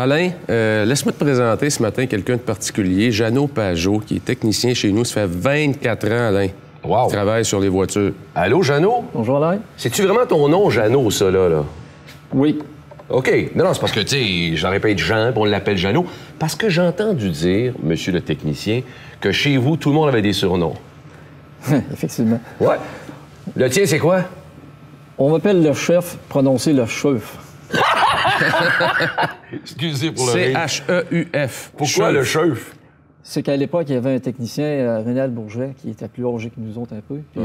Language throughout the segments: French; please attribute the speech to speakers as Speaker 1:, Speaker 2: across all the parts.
Speaker 1: Alain, laisse-moi te présenter ce matin quelqu'un de particulier, Jeannot Pajot, qui est technicien chez nous. Ça fait 24 ans, Alain.
Speaker 2: Wow.
Speaker 1: Il travaille sur les voitures.
Speaker 2: Allô, Jeannot?
Speaker 3: Bonjour, Alain.
Speaker 2: C'est-tu vraiment ton nom, Jeannot, ça, là?
Speaker 3: Oui.
Speaker 2: OK. Non, c'est parce que, tu sais, j'aurais pas être Jean, puis on l'appelle Jeannot. Parce que j'ai entendu dire, monsieur le technicien, que chez vous, tout le monde avait des surnoms.
Speaker 3: Effectivement.
Speaker 2: Ouais. Le tien, c'est quoi?
Speaker 3: On m'appelle le chef, prononcé le chef.
Speaker 2: Excusez pour le rire.
Speaker 1: C-H-E-U-F.
Speaker 2: Pourquoi le chef?
Speaker 3: C'est qu'à l'époque, il y avait un technicien, Rénal Bourget, qui était plus âgé que nous autres un peu. Puis,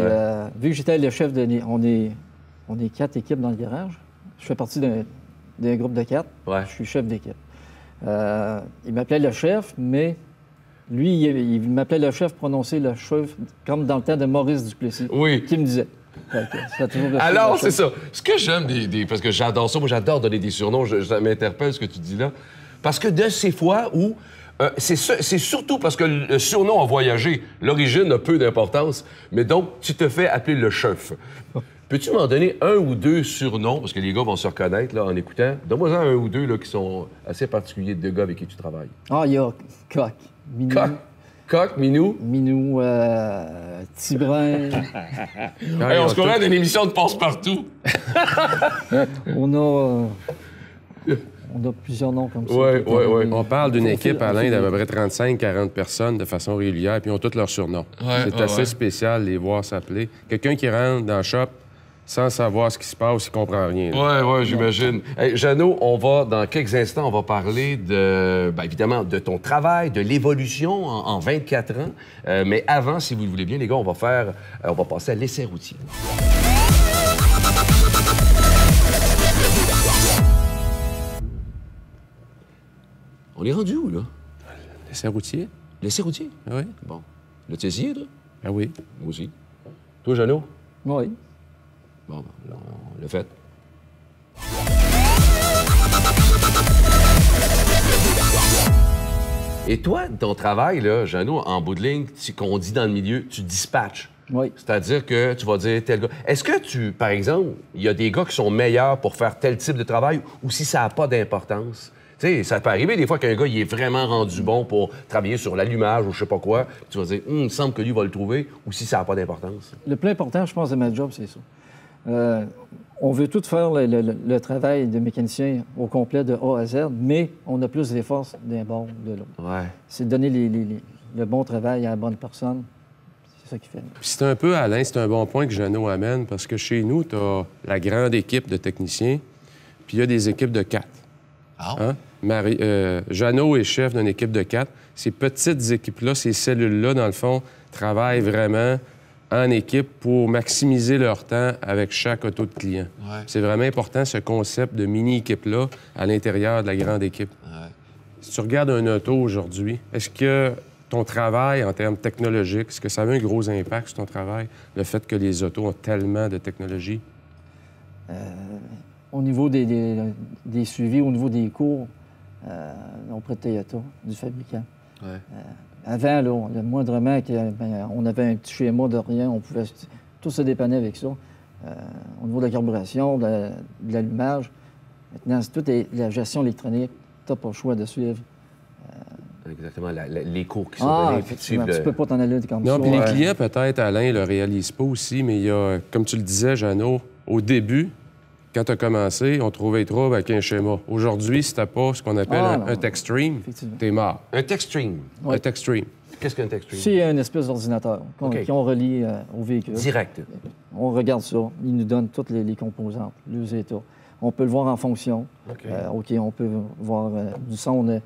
Speaker 3: vu que j'étais le chef on est 4 équipes dans le garage. Je fais partie d'un groupe de 4.
Speaker 2: Ouais.
Speaker 3: Je suis chef d'équipe. Il m'appelait le chef, mais lui, il m'appelait le chef, prononcé le chef, comme dans le temps de Maurice Duplessis.
Speaker 2: Oui.
Speaker 3: Qui me disait.
Speaker 2: Alors, c'est ça. Ce que j'aime parce que j'adore ça, moi j'adore donner des surnoms, ça m'interpelle ce que tu dis là. Parce que de ces fois où, c'est surtout parce que le surnom a voyagé, l'origine a peu d'importance, mais donc tu te fais appeler le chef. Peux-tu m'en donner un ou deux surnoms, parce que les gars vont se reconnaître là, en écoutant. Donne-moi un ou deux là, qui sont assez particuliers de gars avec qui tu travailles.
Speaker 3: Ah, il y a Coq, Minou.
Speaker 2: Coq, Minou.
Speaker 3: Minou, Tibrin.
Speaker 2: Hey, on se connaît d'une émission de passe-partout.
Speaker 3: On a plusieurs noms comme ça.
Speaker 2: Oui.
Speaker 1: On parle d'une équipe, Alain, d'à peu près 35-40 personnes de façon régulière, puis ils ont tous leurs surnoms. C'est assez spécial de les voir s'appeler. Quelqu'un qui rentre dans le shop sans savoir ce qui se passe, il comprend rien.
Speaker 2: Oui, j'imagine. Hey, Jeannot, dans quelques instants, on va parler évidemment, de ton travail, de l'évolution en 24 ans. Mais avant, si vous le voulez bien, les gars, on va passer à l'essai routier. On est rendu où, là?
Speaker 1: L'essai routier?
Speaker 2: L'essai routier?
Speaker 1: Oui.
Speaker 2: Bon. L'as-tu essayé, toi?
Speaker 1: Ah oui.
Speaker 2: Moi aussi. Toi, Jeannot?
Speaker 3: Oui.
Speaker 2: Bon, ben, on l'a fait. Et toi, ton travail, là, Jeannot, en bout de ligne, qu'on dit dans le milieu, tu dispatches.
Speaker 3: Oui.
Speaker 2: C'est-à-dire que tu vas dire tel gars. Est-ce que par exemple, il y a des gars qui sont meilleurs pour faire tel type de travail ou si ça n'a pas d'importance? Tu sais, ça peut arriver des fois qu'un gars, il est vraiment rendu bon pour travailler sur l'allumage ou je sais pas quoi. Tu vas dire, il me semble que lui va le trouver ou si ça n'a pas d'importance.
Speaker 3: Le plus important, je pense, de ma job, c'est ça. On veut tout faire le travail de mécanicien au complet de A à Z, mais on a plus d'efforts d'un bord de l'autre.
Speaker 2: Ouais.
Speaker 3: C'est de donner le bon travail à la bonne personne. C'est ça qui fait.
Speaker 1: Puis c'est un peu, Alain, c'est un bon point que Jeannot amène, parce que chez nous, tu as la grande équipe de techniciens, puis il y a des équipes de 4.
Speaker 2: Ah.
Speaker 1: Hein? Jeannot est chef d'une équipe de 4. Ces petites équipes-là, ces cellules-là, dans le fond, travaillent vraiment en équipe pour maximiser leur temps avec chaque auto de client.
Speaker 2: Ouais.
Speaker 1: C'est vraiment important, ce concept de mini-équipe-là à l'intérieur de la grande équipe.
Speaker 2: Ouais.
Speaker 1: Si tu regardes un auto aujourd'hui, est-ce que ton travail en termes technologiques, est-ce que ça a un gros impact sur ton travail, le fait que les autos ont tellement de technologie?
Speaker 3: Au niveau des suivis, au niveau des cours, auprès de Toyota, du fabricant.
Speaker 2: Ouais.
Speaker 3: Avant, là, le moindrement, on avait un petit schéma de rien, on pouvait tout se dépanner avec ça. Au niveau de la carburation, de l'allumage. Maintenant, c'est toute la gestion électronique. Tu n'as pas le choix de suivre.
Speaker 2: Exactement, les cours qui sont donnés.
Speaker 3: Effectivement, tu peux pas t'en aller comme ça.
Speaker 1: Non, puis les clients, peut-être, Alain, le réalisent pas aussi, mais il y a, comme tu le disais, Jeannot, au début, quand tu as commencé, on trouvait les troubles avec un schéma. Aujourd'hui, si tu n'as pas ce qu'on appelle un tech stream, t'es mort.
Speaker 2: Un tech stream.
Speaker 3: Ouais.
Speaker 1: Un tech stream.
Speaker 2: Qu'est-ce qu'un tech stream?
Speaker 3: C'est une espèce d'ordinateur qu'on relie au véhicule.
Speaker 2: Direct.
Speaker 3: On regarde ça. Il nous donne toutes les composantes, les états. On peut le voir en fonction.
Speaker 2: OK.
Speaker 3: On peut voir du son.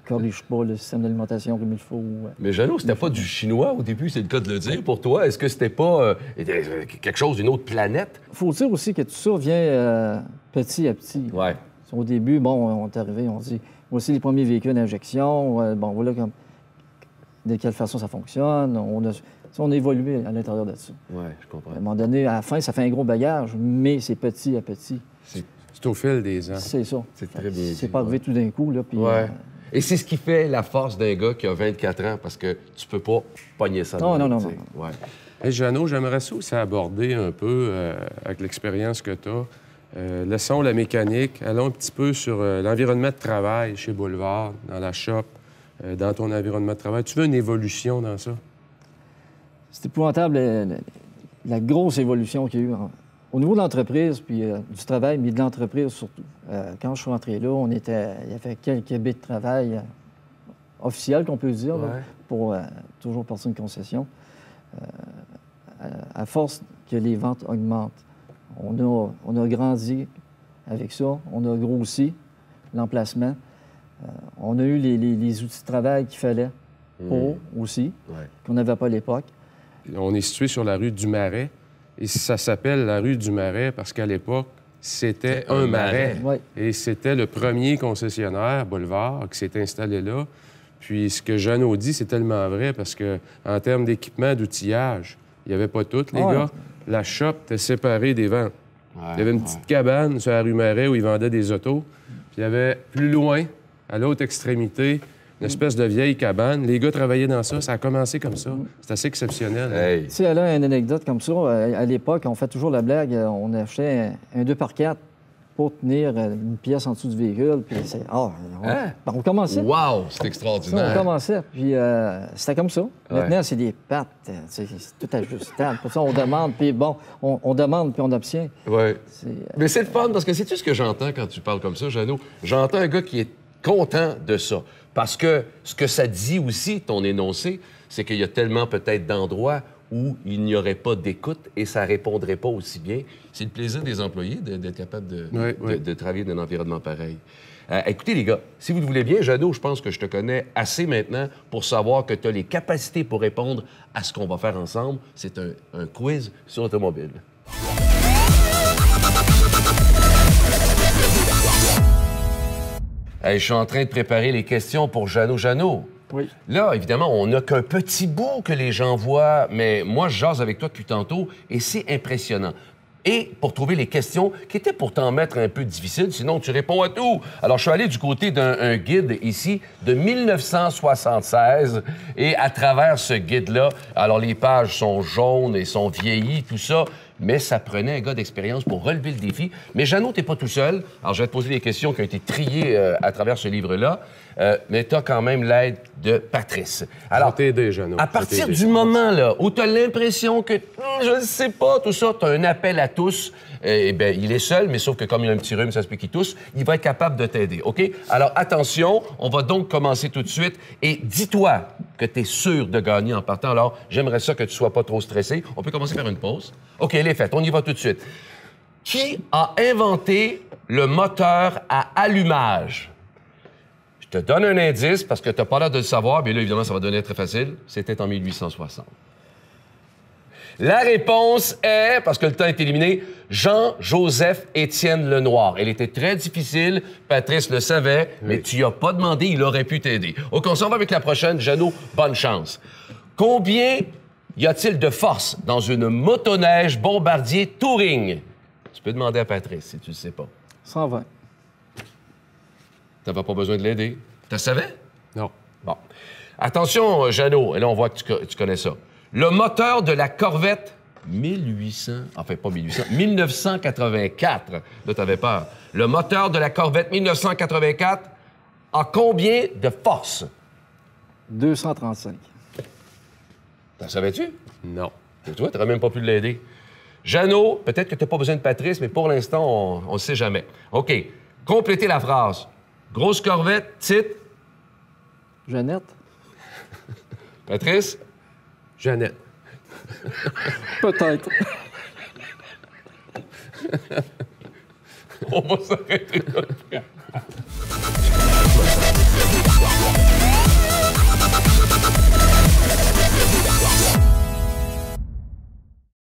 Speaker 3: Corrige pas le système d'alimentation comme il faut.
Speaker 2: Mais Jeannot, c'était pas du chinois au début, c'est le cas de le dire pour toi. Est-ce que c'était pas quelque chose d'une autre planète?
Speaker 3: Il faut dire aussi que tout ça vient petit à petit.
Speaker 2: Ouais.
Speaker 3: Au début, on est arrivé, on dit, voici les premiers véhicules d'injection, voilà de quelle façon ça fonctionne. On a évolué à l'intérieur de ça.
Speaker 2: Oui, je comprends.
Speaker 3: À un moment donné, à la fin, ça fait un gros bagage, mais c'est petit à petit.
Speaker 1: C'est au fil des ans.
Speaker 3: C'est ça.
Speaker 2: C'est très bien dit.
Speaker 3: C'est pas arrivé tout d'un coup, là, puis...
Speaker 2: Et c'est ce qui fait la force d'un gars qui a 24 ans, parce que tu peux pas pogner ça.
Speaker 3: Non.
Speaker 2: Ouais.
Speaker 1: Hey, Jeannot, j'aimerais ça aussi aborder un peu, avec l'expérience que tu as, Laissons la mécanique. Allons un petit peu sur l'environnement de travail chez Boulevard, dans la shop, dans ton environnement de travail. Tu veux une évolution dans ça?
Speaker 3: C'est épouvantable, la grosse évolution qu'il y a eu au niveau de l'entreprise, puis du travail, mais de l'entreprise surtout. Quand je suis rentré là, il y avait quelques baies de travail officiels, qu'on peut dire, là, pour toujours partir une concession. À force que les ventes augmentent, on a grandi avec ça, on a grossi l'emplacement. On a eu les outils de travail qu'il fallait pour aussi, qu'on n'avait pas à l'époque.
Speaker 1: On est situé sur la rue du Marais, et ça s'appelle la rue du Marais parce qu'à l'époque, c'était un marais. Et c'était le premier concessionnaire, Boulevard, qui s'est installé là. Puis ce que Jeannot dit, c'est tellement vrai parce que en termes d'équipement, d'outillage, il n'y avait pas tout, les gars. La shop était séparée des ventes. Il y avait une petite cabane sur la rue Marais où ils vendaient des autos. Puis il y avait plus loin, à l'autre extrémité, une espèce de vieille cabane. Les gars travaillaient dans ça. Ça a commencé comme ça. C'est assez exceptionnel.
Speaker 3: Tu sais, elle a une anecdote comme ça. À l'époque, on fait toujours la blague. On achetait un 2x4 pour tenir une pièce en dessous du véhicule. Puis on commençait.
Speaker 2: Wow! C'est extraordinaire.
Speaker 3: On commençait. Puis c'était comme ça. Maintenant, c'est des pattes. C'est tout ajustable. Pour ça, on demande, puis bon, on demande, puis on obtient.
Speaker 2: Oui. Mais c'est le fun, parce que sais-tu ce que j'entends quand tu parles comme ça, Jeannot? J'entends un gars qui est content de ça. Parce que ce que ça dit aussi, ton énoncé, c'est qu'il y a tellement peut-être d'endroits où il n'y aurait pas d'écoute et ça répondrait pas aussi bien. C'est le plaisir des employés d'être capable de travailler dans un environnement pareil. Écoutez, les gars, si vous le voulez bien, Jeannot, je pense que je te connais assez maintenant pour savoir que tu as les capacités pour répondre à ce qu'on va faire ensemble. C'est un quiz sur l'automobile. Je suis en train de préparer les questions pour Jeannot. Jeannot,
Speaker 3: oui.
Speaker 2: Là, évidemment, on n'a qu'un petit bout que les gens voient, mais moi, je jase avec toi depuis tantôt et c'est impressionnant. Et pour trouver les questions qui étaient pourtant mettre un peu difficiles, sinon tu réponds à tout. Alors, je suis allé du côté d'un guide ici de 1976 et à travers ce guide-là, alors les pages sont jaunes et sont vieillies, tout ça, mais ça prenait un gars d'expérience pour relever le défi. Mais Jeannot, t'es pas tout seul. Alors, je vais te poser des questions qui ont été triées à travers ce livre-là, mais tu as quand même l'aide de Patrice. Alors,
Speaker 1: t'aider, Jeannot.
Speaker 2: À partir du moment là, où tu as l'impression que je ne sais pas, tout ça, tu as un appel à tous, eh bien, il est seul, mais sauf que comme il a un petit rhume, ça se peut qu'il tousse, il va être capable de t'aider, OK? Alors, attention, on va donc commencer tout de suite. Et dis-toi que tu es sûr de gagner en partant. Alors, j'aimerais ça que tu sois pas trop stressé. On peut commencer par une pause. OK, elle est faite. On y va tout de suite. Qui a inventé le moteur à allumage? Je te donne un indice parce que tu n'as pas l'air de le savoir, mais là, évidemment, ça va devenir très facile. C'était en 1860. La réponse est, parce que le temps est éliminé, Jean-Joseph-Étienne Lenoir. Elle était très difficile, Patrice le savait, mais tu n'y as pas demandé, il aurait pu t'aider. OK, on s'en va avec la prochaine. Jeannot, bonne chance. Combien y a-t-il de force dans une motoneige Bombardier Touring? Tu peux demander à Patrice si tu ne le sais pas.
Speaker 3: 120.
Speaker 2: Tu n'avais pas besoin de l'aider. Tu le savais?
Speaker 1: Non.
Speaker 2: Bon. Attention, Jeannot, et là, on voit que tu connais ça. Le moteur de la Corvette 1984. Là, t'avais peur. Le moteur de la Corvette 1984 a combien de force?
Speaker 3: 235.
Speaker 2: T'en savais-tu?
Speaker 1: Non.
Speaker 2: Et toi, t'aurais même pas pu l'aider. Jeannot, peut-être que t'as pas besoin de Patrice, mais pour l'instant, on ne sait jamais. OK. Complétez la phrase. Grosse Corvette, titre?
Speaker 3: Jeannette.
Speaker 2: Patrice?
Speaker 1: Jeannette.
Speaker 3: Peut-être.
Speaker 2: On va s'arrêter là.